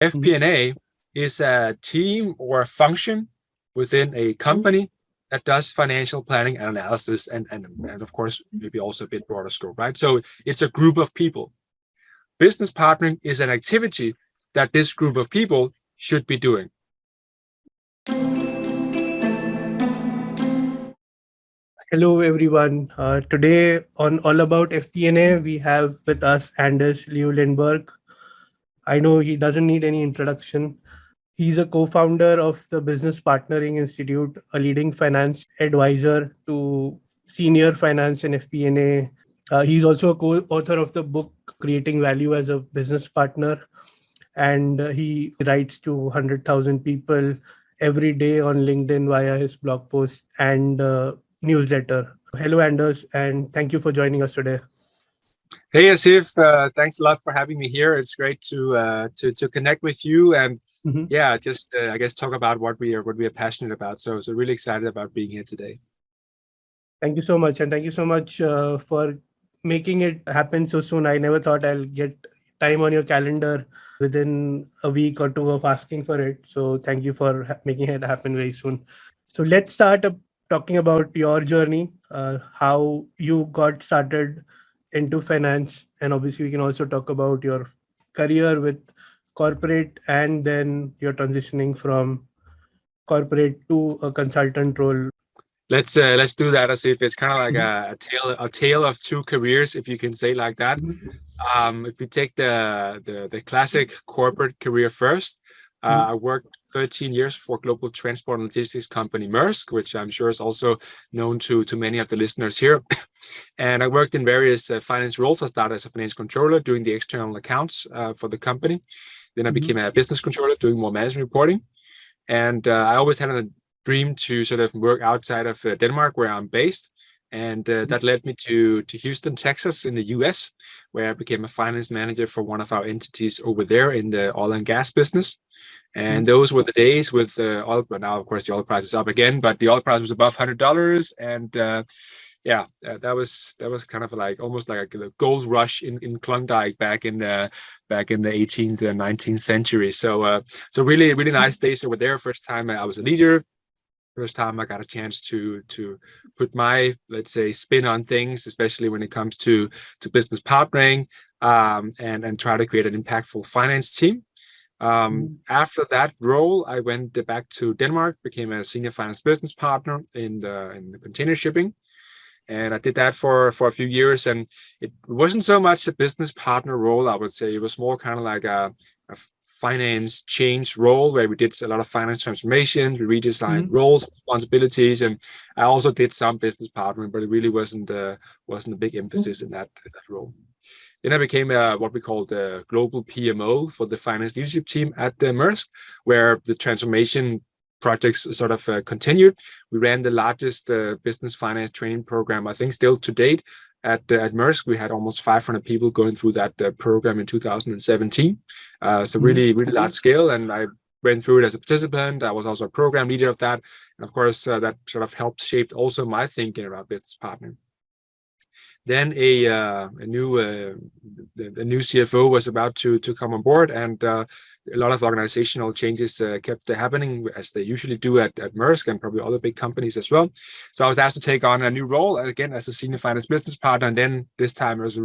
FP&A is a team or a function within a company that does financial planning and analysis, and of course, maybe also a bit broader scope, right? So it's a group of people. Business partnering is an activity that this group of people should be doing. Hello, everyone. Today on All About FP&A, we have with us Anders Liu-Lindberg. I know he doesn't need any introduction. He's a co-founder of the Business Partnering Institute, a leading finance advisor to senior finance and FP&A. He's also a co-author of the book Creating Value as a Business Partner, and he writes to 100,000 people every day on LinkedIn via his blog post and newsletter. Hello, Anders, and thank you for joining us today. Hey, Asif, thanks a lot for having me here. It's great to connect with you and just I guess talk about what we are passionate about. So really excited about being here today. Thank you so much, and thank you so much for making it happen so soon. I never thought I'll get time on your calendar within a week or two of asking for it. So thank you for making it happen very soon. So let's start talking about your journey, how you got started into finance, and obviously we can also talk about your career with corporate and then you're transitioning from corporate to a consultant role. Let's do that, as if it's kind of like a tale of two careers, if you can say like that. If you take the classic corporate career first, I worked 13 years for global transport and logistics company Maersk, which I'm sure is also known to many of the listeners here. And I worked in various finance roles. I started as a financial controller doing the external accounts for the company. Then I became a business controller doing more management reporting. And I always had a dream to sort of work outside of Denmark, where I'm based. And that led me to Houston, Texas in the US, where I became a finance manager for one of our entities over there in the oil and gas business. And those were the days with oil, but now, of course, the oil price is up again, but the oil price was above $100. And that was kind of like almost like a gold rush in Klondike back in the 18th and 19th century. So really, really nice days over there. First time I was a leader. First time I got a chance to put my, let's say, spin on things, especially when it comes to business partnering, and try to create an impactful finance team. After that role, I went back to Denmark, became a senior finance business partner in the container shipping. And I did that for a few years, and it wasn't so much a business partner role, I would say. It was more kind of like a finance change role where we did a lot of finance transformation, we redesigned roles, responsibilities, and I also did some business partnering, but it really wasn't a big emphasis in that role. Then I became what we call the global PMO for the finance leadership team at the Maersk, where the transformation projects sort of continued. We ran the largest business finance training program, I think still to date, at Maersk. We had almost 500 people going through that program in 2017. So really, really large scale. And I went through it as a participant. I was also a program leader of that. And of course, that sort of helped shape also my thinking about business partnering. Then a new CFO was about to come on board, and a lot of organizational changes kept happening, as they usually do at Maersk and probably other big companies as well. So I was asked to take on a new role, again as a senior finance business partner, and then this time it was a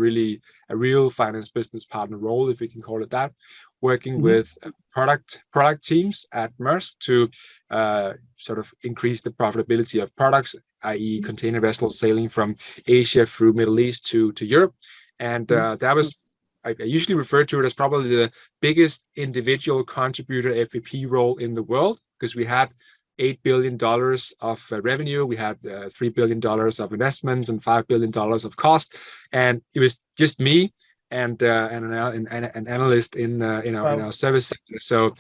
real finance business partner role, if we can call it that, working with product teams at Maersk to sort of increase the profitability of products, i.e. container vessels sailing from Asia through Middle East to Europe. And that was, I usually refer to it as probably the biggest individual contributor FVP role in the world, because we had $8 billion of revenue, we had $3 billion of investments and $5 billion of cost. And it was just me and an analyst in our service center. So,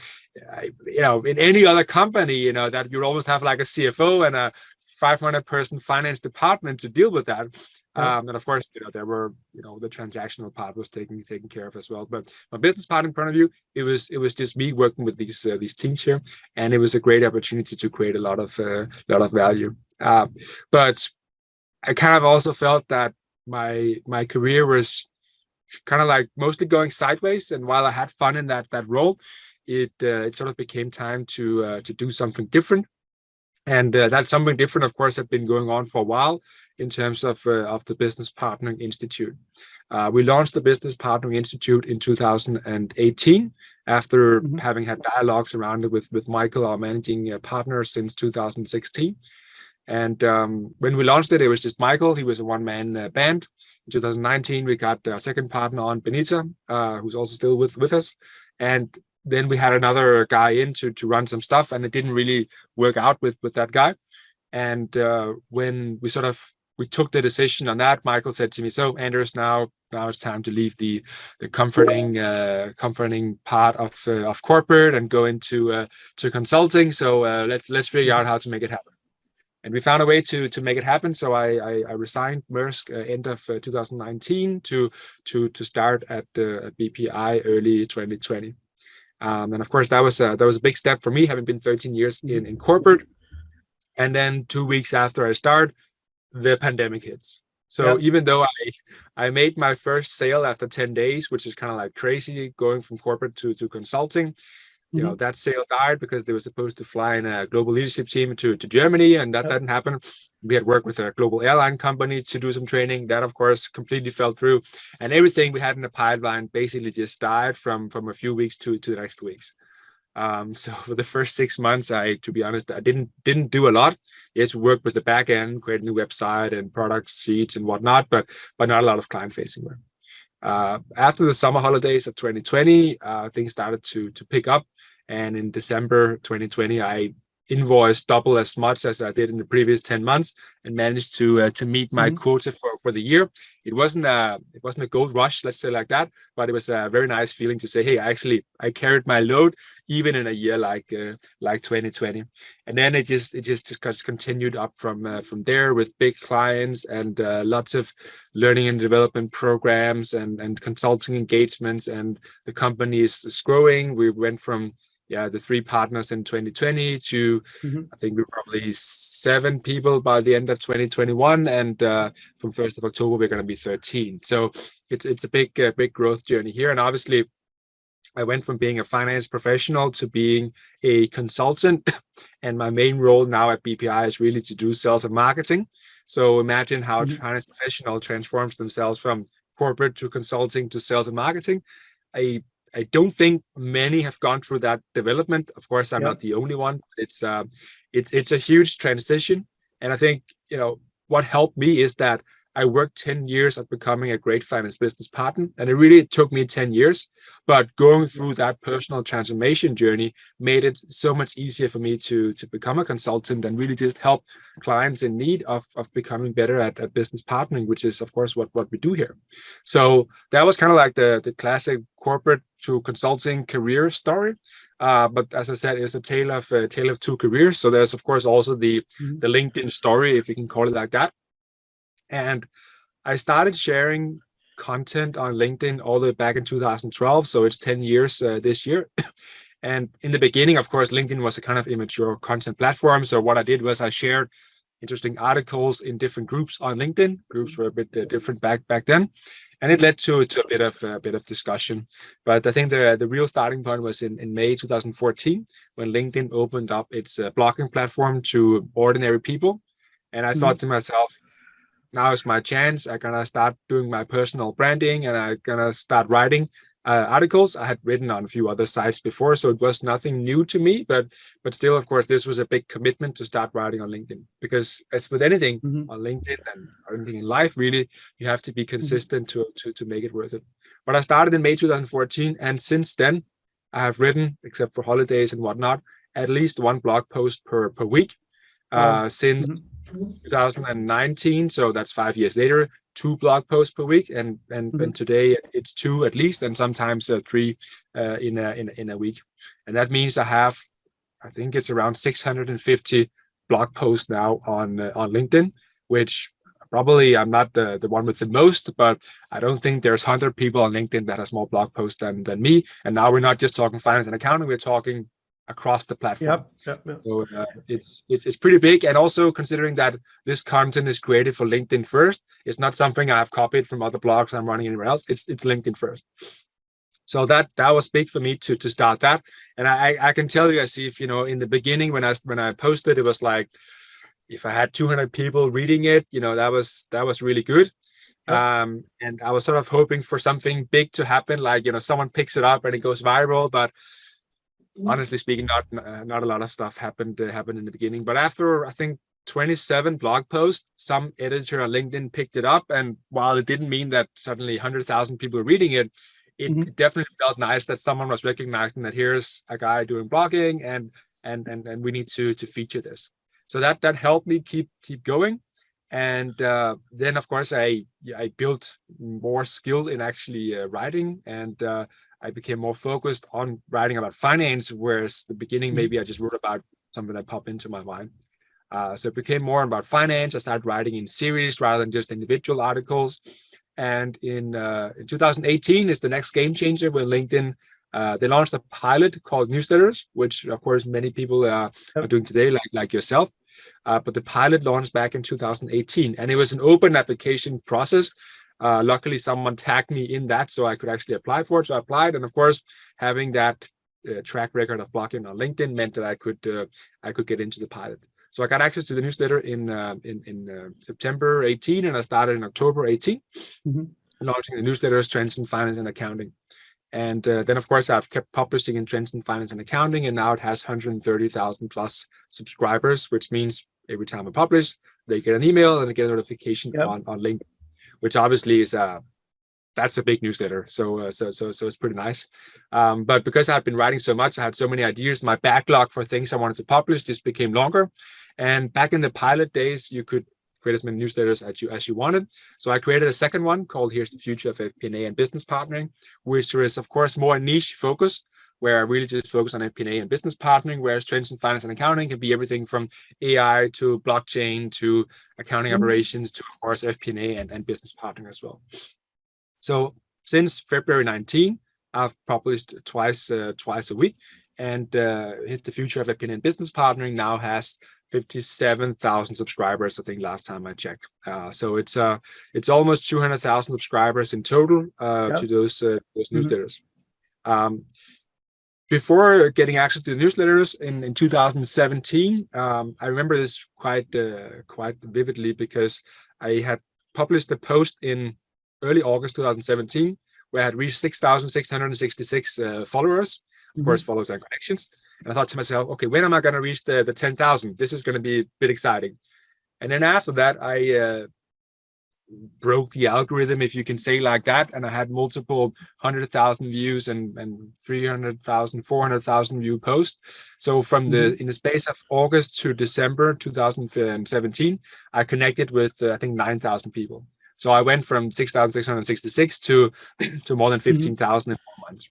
in any other company, that you'd almost have like a CFO and a 500-person finance department to deal with that. And of course, there were, the transactional part was taken care of as well. But from a business partner point of view, it was just me working with these teams here, and it was a great opportunity to create a lot of value. But I kind of also felt that my career was kind of like mostly going sideways, and while I had fun in that role, it sort of became time to do something different. And that something different, of course, had been going on for a while in terms of the Business Partnering Institute. We launched the Business Partnering Institute in 2018 after having had dialogues around it with Michael, our managing partner, since 2016. And when we launched it, it was just Michael. He was a one-man band. In 2019, we got our second partner on, Benita, who's also still with us. And then we had another guy in to run some stuff, and it didn't really work out with that guy. And when we took the decision on that, Michael said to me, "So, Anders, now it's time to leave the comforting part of corporate and go into to consulting. So let's figure out how to make it happen." And we found a way to make it happen. So I resigned Maersk end of 2019 to start at BPI early 2020. And of course, that was a big step for me, having been 13 years in corporate. And then 2 weeks after I started, the pandemic hits. So even though I made my first sale after 10 days, which is kind of like crazy going from corporate to consulting, that sale died because they were supposed to fly in a global leadership team to Germany, and that didn't happen. We had worked with a global airline company to do some training. That, of course, completely fell through. And everything we had in the pipeline basically just died from a few weeks to the next weeks. So for the first 6 months, to be honest, I didn't do a lot. Yes, worked with the back end, create a new website and product sheets and whatnot, but not a lot of client-facing work. After the summer holidays of 2020, things started to pick up. And in December 2020, I invoiced double as much as I did in the previous 10 months and managed to meet my quota for the year. It wasn't a gold rush, let's say like that, but it was a very nice feeling to say, hey, I carried my load even in a year like 2020. And then it just continued up from there with big clients and lots of learning and development programs and consulting engagements, and the company is growing. We went from the 3 partners in 2020 to I think we're probably 7 people by the end of 2021, and from 1st of October we're going to be 13. So it's a big growth journey here. And obviously I went from being a finance professional to being a consultant, and my main role now at BPI is really to do sales and marketing. So imagine how a finance professional transforms themselves from corporate to consulting to sales and marketing. I don't think many have gone through that development. Of course, I'm not the only one. It's a huge transition, and I think what helped me is that I worked 10 years at becoming a great finance business partner, and it really took me 10 years. But going through that personal transformation journey made it so much easier for me to become a consultant and really just help clients in need of becoming better at business partnering, which is, of course, what we do here. So that was kind of like the classic corporate to consulting career story. But as I said, it's a tale of 2 careers. So there's, of course, also the LinkedIn story, if you can call it like that. And I started sharing content on LinkedIn all the way back in 2012. So it's 10 years this year. And in the beginning, of course, LinkedIn was a kind of immature content platform. So what I did was I shared interesting articles in different groups on LinkedIn. Groups were a bit different back then. And it led to a bit of discussion. But I think the real starting point was in May 2014, when LinkedIn opened up its blogging platform to ordinary people. And I thought to myself, now is my chance. I'm gonna start doing my personal branding, and I'm gonna start writing articles. I had written on a few other sites before, so it was nothing new to me. But still, of course, this was a big commitment to start writing on LinkedIn, because as with anything on LinkedIn and anything in life, really, you have to be consistent to make it worth it. But I started in May 2014, and since then, I have written, except for holidays and whatnot, at least 1 blog post per week since 2019, so that's 5 years later, 2 blog posts per week, and today it's 2 at least, and sometimes 3 in a week. And that means I think it's around 650 blog posts now on LinkedIn, which probably I'm not the one with the most, but I don't think there's 100 people on LinkedIn that has more blog posts than me. And now we're not just talking finance and accounting, we're talking across the platform. Yep. So it's pretty big, and also considering that this content is created for LinkedIn first, it's not something I've copied from other blogs I'm running anywhere else. It's LinkedIn first. So that was big for me to start that. And I can tell you, Asif, in the beginning when I posted, it was like if I had 200 people reading it, that was really good. And I was sort of hoping for something big to happen, like someone picks it up and it goes viral. But honestly speaking, not a lot of stuff happened in the beginning. But after I think 27 blog posts, some editor on LinkedIn picked it up, and while it didn't mean that suddenly 100,000 people were reading it, it definitely felt nice that someone was recognizing that here's a guy doing blogging, and we need to feature this. So that helped me keep going. And then of course I built more skill in actually writing, and I became more focused on writing about finance, whereas the beginning maybe I just wrote about something that popped into my mind. So it became more about finance. I started writing in series rather than just individual articles. And in 2018 is the next game changer when LinkedIn they launched a pilot called newsletters, which of course many people are doing today, like yourself. But the pilot launched back in 2018, and it was an open application process. Luckily, someone tagged me in that, so I could actually apply for it. So I applied, and of course, having that track record of blogging on LinkedIn meant that I could get into the pilot. So I got access to the newsletter in September 18, and I started in October 18, launching the newsletters, Trends in Finance and Accounting. And then, of course, I've kept publishing in Trends in Finance and Accounting, and now it has 130,000 plus subscribers, which means every time I publish, they get an email and they get a notification on LinkedIn, which obviously is that's a big newsletter. So it's pretty nice. But because I've been writing so much, I had so many ideas. My backlog for things I wanted to publish just became longer. And back in the pilot days, you could create as many newsletters as you wanted. So I created a second one called Here's the Future of FP&A and Business Partnering, which is, of course, more niche focus, where I really just focus on FP&A and business partnering, whereas Trends in Finance and Accounting can be everything from AI to blockchain to accounting operations to, of course, FP&A and business partnering as well. So since February 19, I've published twice a week, and Here's the Future of FP&A and Business Partnering now has 57,000 subscribers, I think, last time I checked. So it's almost 200,000 subscribers in total to those newsletters. Before getting access to the newsletters in 2017, I remember this quite vividly because I had published a post in early August 2017 where I had reached 6,666 followers. Of course, followers and connections. And I thought to myself, okay, when am I going to reach the 10,000? This is going to be a bit exciting. And then after that, I broke the algorithm, if you can say like that. And I had multiple 100,000 views and 300,000, 400,000 view posts. So from in the space of August to December 2017, I connected with, I think, 9,000 people. So I went from 6,666 to more than 15,000 in 4 months,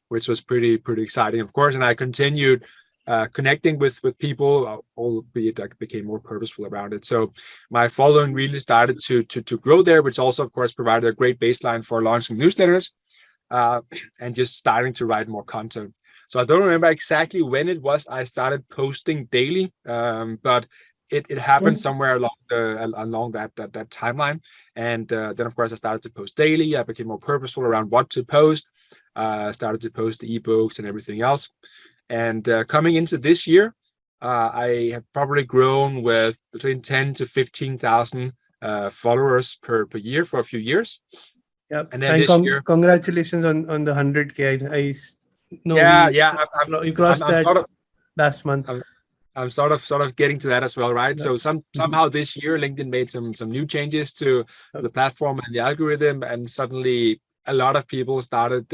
which was pretty exciting, of course. And I continued connecting with people, albeit I became more purposeful around it. So my following really started to grow there, which also, of course, provided a great baseline for launching newsletters and just starting to write more content. So I don't remember exactly when it was I started posting daily, but it happened somewhere along that timeline. And then, of course, I started to post daily. I became more purposeful around what to post. Started to post the ebooks and everything else. And coming into this year, I have probably grown with between 10 to 15,000 followers per year for a few years. Yeah, and then this year, congratulations on the 100K. I know. You crossed that last month. I'm sort of getting to that as well, right? So somehow this year, LinkedIn made some new changes to the platform and the algorithm, and suddenly a lot of people started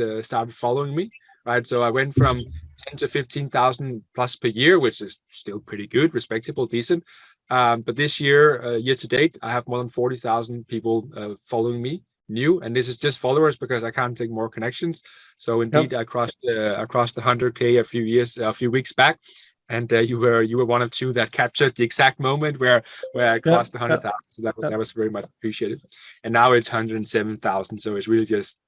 following me, right? So I went from 10 to 15,000 plus per year, which is still pretty good, respectable, decent. But this year, year to date, I have more than 40,000 people following me, new, and this is just followers because I can't take more connections. So indeed, I crossed the 100K a few weeks back. And you were one of two that captured the exact moment where I crossed the 100,000. So that was very much appreciated. And now it's 107,000. So it's really just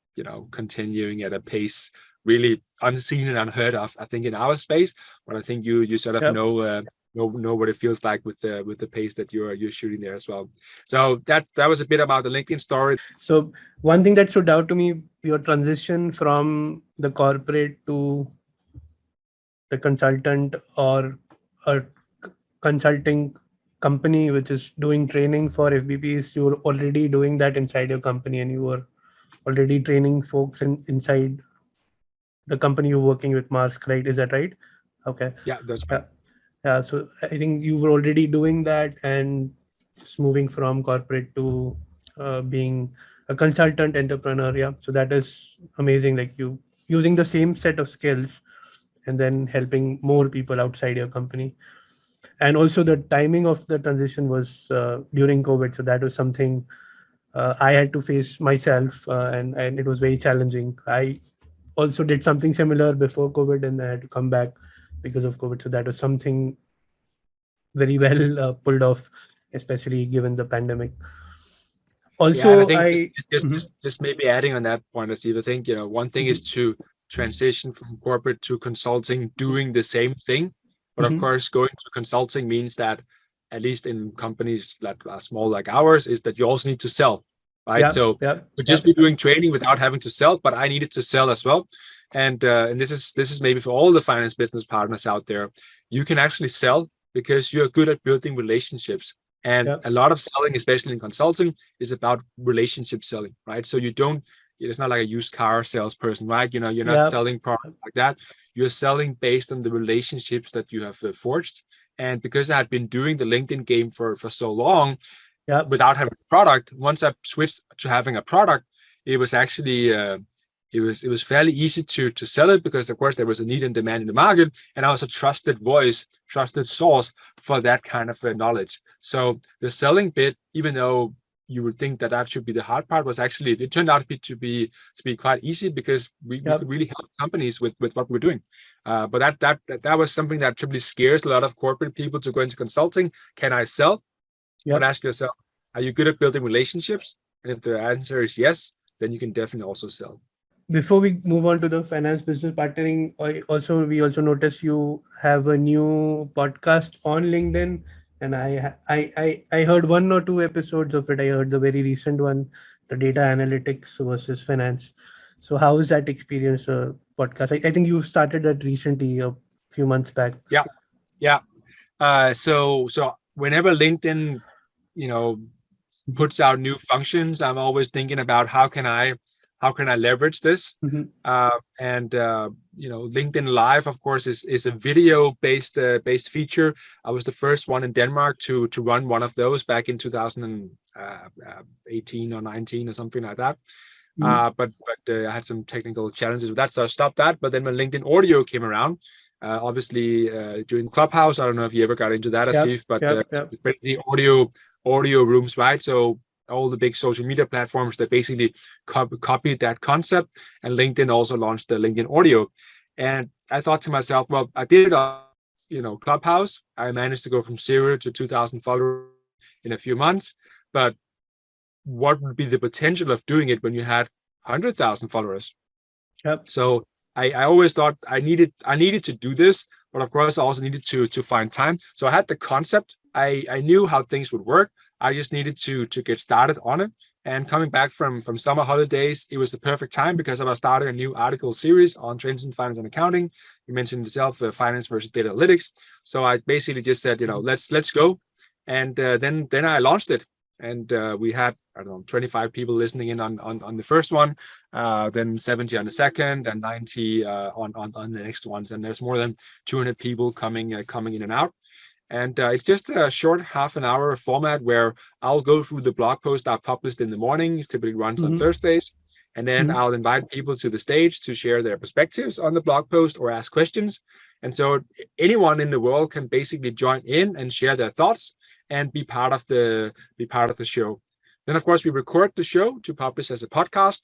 continuing at a pace really unseen and unheard of, I think, in our space. But I think you sort of know know what it feels like with the pace that you're shooting there as well. So that was a bit about the LinkedIn story. So one thing that stood out to me, your transition from the corporate to the consultant or a consulting company which is doing training for FBPs. You're already doing that inside your company, and you were already training folks inside the company you're working with, Mask, right? Is that right? Okay. Yeah, that's right. Yeah. Yeah. So I think you were already doing that, and just moving from corporate to being a consultant entrepreneur. Yeah. So that is amazing. Like you using the same set of skills and then helping more people outside your company. And also the timing of the transition was during COVID. So that was something I had to face myself, and it was very challenging. I also did something similar before COVID, and I had to come back because of COVID. So that was something very well pulled off, especially given the pandemic. Yeah, and I Also, think I Mhm, just maybe adding on that point, Steve, I think one thing is mhm, to transition from corporate to consulting, doing the same thing, but of mhm. course, going to consulting means that at least in companies that are small like ours, is that you also need to sell, right? Yeah, So yeah, could yeah, just be doing training without having to sell, but I needed to sell as well, and this is maybe for all the finance business partners out there, you can actually sell because you're good at building relationships. And yeah, a lot of selling, especially in consulting, is about relationship selling, right? So you don't, it's not like a used car salesperson, right? You're not yeah, selling products like that. You're selling based on the relationships that you have forged. And because I had been doing the LinkedIn game for so long yeah, without having a product, once I switched to having a product, it was actually it was fairly easy to sell it because of course there was a need and demand in the market, and I was a trusted voice, trusted source for that kind of knowledge. So the selling bit, even though you would think that should be the hard part, was actually, it turned out to be quite easy because we yeah, could really help companies with what we're doing. But that was something that typically scares a lot of corporate people to go into consulting. Can I sell? yeah. But ask yourself, are you good at building relationships? And if the answer is yes, then you can definitely also sell. Before we move on to the finance business partnering, we also noticed you have a new podcast on LinkedIn, and I heard one or two episodes of it. I heard the very recent one, the data analytics versus finance. So how is that experience, podcast? I think you started that recently, a few months back. Yeah, yeah. So whenever LinkedIn, you know, Mhm, puts out new functions, I'm always thinking about how can I leverage this. mhm, And LinkedIn Live, of course, is a video based feature. I was the first one in Denmark to run one of those back in 2018 or 19 or something like that. mhm. But I had some technical challenges with that, so I stopped that. But then when LinkedIn Audio came around, obviously during Clubhouse, I don't know if you ever got into that, Yep, Asif, but yep, yep. the audio rooms, right? So all the big social media platforms that basically copied that concept, and LinkedIn also launched the LinkedIn Audio. And I thought to myself, well, I did it on Clubhouse. I managed to go from 0 to 2,000 followers in a few months, but what would be the potential of doing it when you had 100,000 followers? Yep. So I always thought I needed to do this, but of course I also needed to find time. So I had the concept. I knew how things would work. I just needed to get started on it. And coming back from summer holidays, it was the perfect time because I was starting a new article series on trends in finance and accounting. You mentioned yourself, finance versus data analytics. So I basically just said, let's go, and then I launched it, and we had, I don't know, 25 people listening in on the first one, then 70 on the second, and 90 on the next ones. And there's more than 200 people coming in and out. And it's just a short half an hour format where I'll go through the blog post I published in the morning. It typically runs on Mhm, Thursdays. And then mhm. I'll invite people to the stage to share their perspectives on the blog post or ask questions. And so anyone in the world can basically join in and share their thoughts and be part of the show. Then, of course, we record the show to publish as a podcast.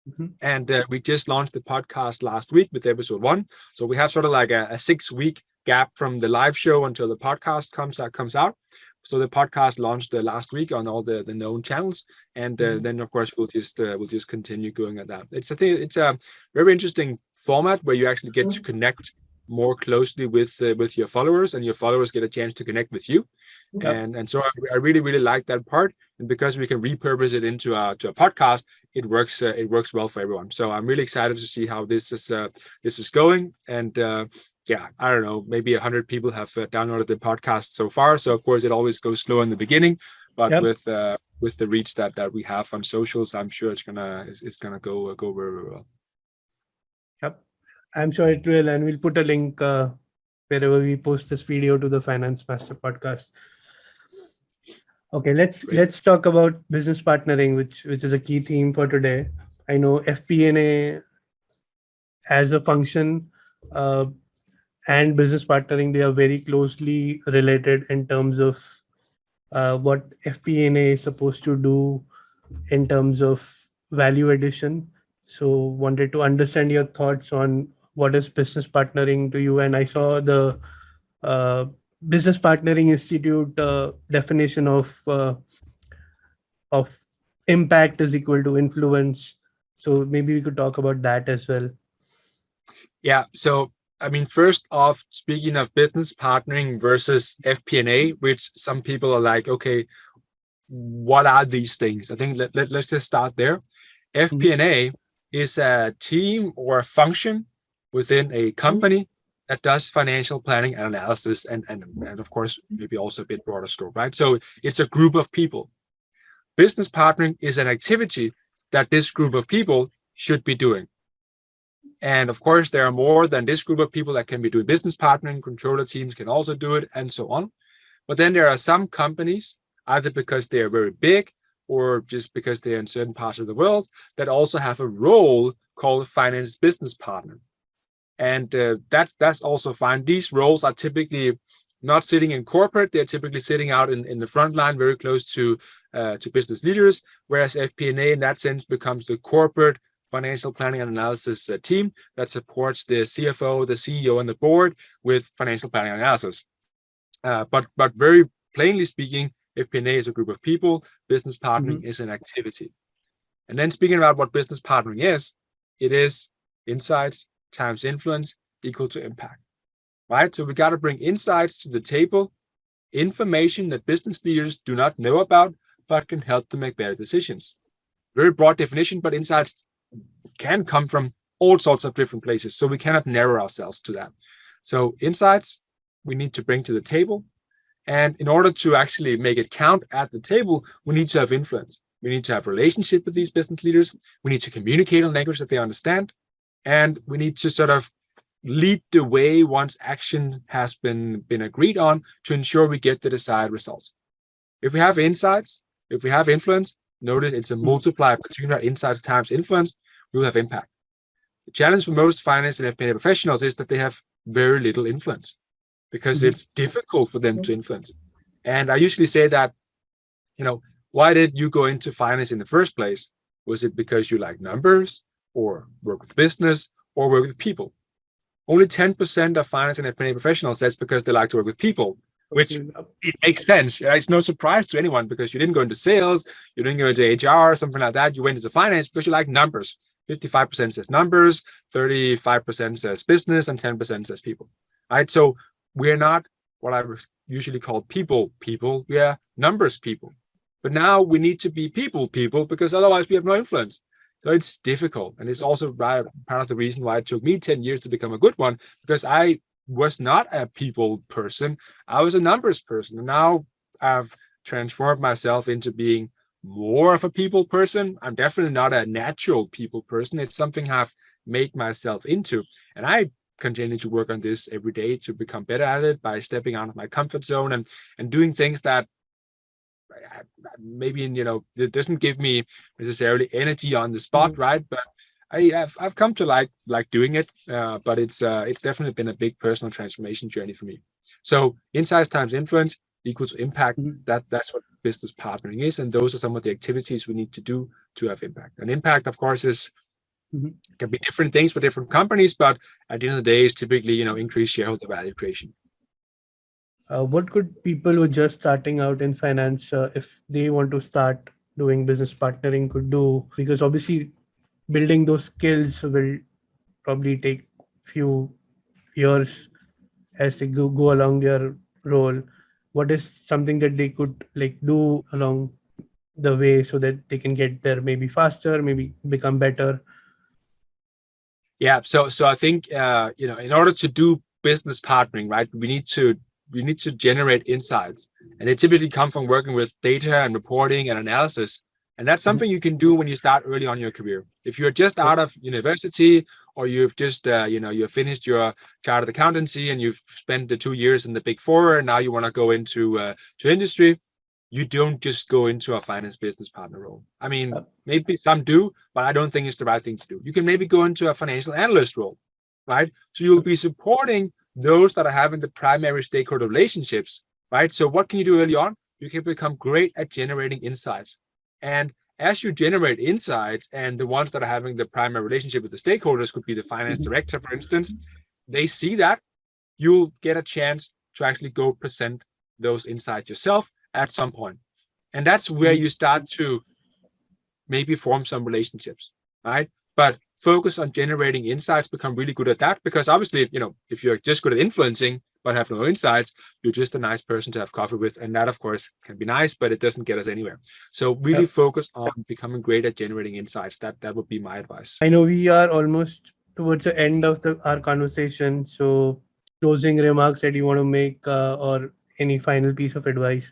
Mhm. And we just launched the podcast last week with episode 1. So we have sort of like a 6-week gap from the live show until the podcast comes out. So the podcast launched last week on all the known channels, and Mhm. then of course we'll just continue going at that. I think it's a very interesting format where you actually get to connect more closely with your followers, and your followers get a chance to connect with you. And so I really like that part, and because we can repurpose it into a podcast, it works well for everyone. So I'm really excited to see how this is going. And yeah, I don't know, maybe 100 people have downloaded the podcast so far. So of course it always goes slow in the beginning, but with the reach that we have on socials, I'm sure it's gonna go very well. Yep, I'm sure it will, and we'll put a link wherever we post this video to the Finance Master podcast. Okay, let's talk about business partnering, which is a key theme for today. I know FP&A as a function and business partnering, they are very closely related in terms of what FP&A is supposed to do in terms of value addition. So wanted to understand your thoughts on what is business partnering to you. And I saw the Business Partnering Institute definition of impact is equal to influence. So maybe we could talk about that as well. Yeah. So I mean, first off, speaking of business partnering versus FP&A, which some people are like, okay, what are these things? I think let's just start there. FP&A is a team or a function within a company that does financial planning and analysis, and of course, maybe also a bit broader scope, right? So it's a group of people. Business partnering is an activity that this group of people should be doing. And of course, there are more than this group of people that can be doing business partnering. Controller teams can also do it, and so on. But then there are some companies, either because they are very big or just because they're in certain parts of the world, that also have a role called finance business partner. And that's also fine. These roles are typically not sitting in corporate. They're typically sitting out in the front line, very close to business leaders, whereas FP&A in that sense becomes the corporate financial planning and analysis team that supports the CFO, the CEO, and the board with financial planning and analysis. But very plainly speaking, FP&A is a group of people. Business partnering is an activity. And then speaking about what business partnering is, it is insights times influence equal to impact, right? So we got to bring insights to the table, information that business leaders do not know about, but can help them make better decisions. Very broad definition, but insights can come from all sorts of different places. So we cannot narrow ourselves to that. So insights we need to bring to the table. And in order to actually make it count at the table, we need to have influence. We need to have a relationship with these business leaders. We need to communicate in language that they understand. And we need to sort of lead the way once action has been agreed on to ensure we get the desired results. If we have insights, if we have influence, notice it's a multiplier between our insights times influence, we will have impact. The challenge for most finance and FP&A professionals is that they have very little influence because it's difficult for them to influence. And I usually say that, why did you go into finance in the first place? Was it because you like numbers or work with business or work with people? Only 10% of finance and FP&A professionals says because they like to work with people, which it makes sense. It's no surprise to anyone because you didn't go into sales, you didn't go into HR, something like that. You went into finance because you like numbers. 55% says numbers, 35% says business, and 10% says people. Right? So we're not what I usually call people. We are numbers people. But now we need to be people because otherwise we have no influence. So it's difficult. And it's also part of the reason why it took me 10 years to become a good one, because I was not a people person. I was a numbers person. And now I've transformed myself into being more of a people person. I'm definitely not a natural people person. It's something I've made myself into. And I continue to work on this every day to become better at it by stepping out of my comfort zone and doing things that maybe this doesn't give me necessarily energy on the spot, right? But I've come to like doing it, but it's definitely been a big personal transformation journey for me. So insights times influence equals impact. That's what business partnering is, and those are some of the activities we need to do to have impact. And impact, of course, is can be different things for different companies, but at the end of the day, is typically increased shareholder value creation. What could people who are just starting out in finance, if they want to start doing business partnering, could do? Because obviously building those skills will probably take few yours as they go along their role? What is something that they could like do along the way so that they can get there maybe faster, maybe become better? Yeah, so I think in order to do business partnering, right, we need to generate insights, and they typically come from working with data and reporting and analysis, and that's something you can do when you start early on in your career. If you're just out of university, or you've just you've finished your chartered accountancy and you've spent the 2 years in the Big Four, and now you want to go into to industry, you don't just go into a finance business partner role. I mean, maybe some do, but I don't think it's the right thing to do. You can maybe go into a financial analyst role, right? So you'll be supporting those that are having the primary stakeholder relationships, right? So what can you do early on? You can become great at generating insights. And as you generate insights, and the ones that are having the primary relationship with the stakeholders could be the finance director, for instance, they see that, you'll get a chance to actually go present those insights yourself at some point. And that's where you start to maybe form some relationships, right? But focus on generating insights, become really good at that, because obviously, if you're just good at influencing but have no insights, you're just a nice person to have coffee with. And that, of course, can be nice, but it doesn't get us anywhere. So really focus on becoming great at generating insights. That would be my advice. I know we are almost towards the end of our conversation. So, closing remarks that you want to make, or any final piece of advice?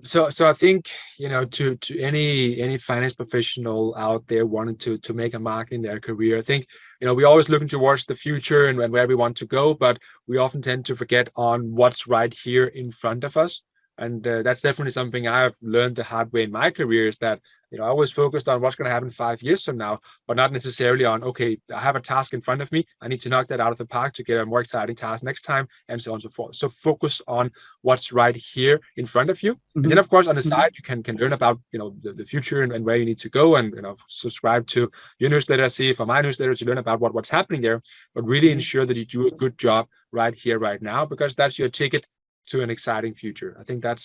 So I think, to any finance professional out there wanting to make a mark in their career, I think, we're always looking towards the future and where we want to go, but we often tend to forget on what's right here in front of us. And that's definitely something I've learned the hard way in my career, is that, I always focused on what's going to happen 5 years from now, but not necessarily on, okay, I have a task in front of me, I need to knock that out of the park to get a more exciting task next time, and so on and so forth. So focus on what's right here in front of you. And then, of course, on the side, you can learn about, the future and where you need to go, and, subscribe to your newsletter, Asif, for my newsletter, to learn about what's happening there, but really ensure that you do a good job right here, right now, because that's your ticket to an exciting future. I think that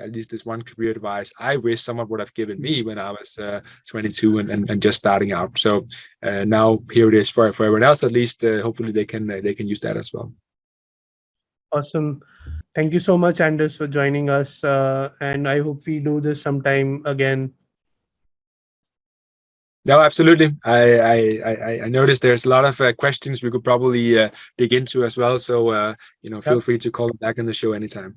at least is one career advice I wish someone would have given me when I was 22 and just starting out. So now here it is for everyone else. At least hopefully they can use that as well. Awesome. Thank you so much, Anders, for joining us. And I hope we do this sometime again. No, absolutely. I noticed there's a lot of questions we could probably dig into as well. So feel free to call back on the show anytime.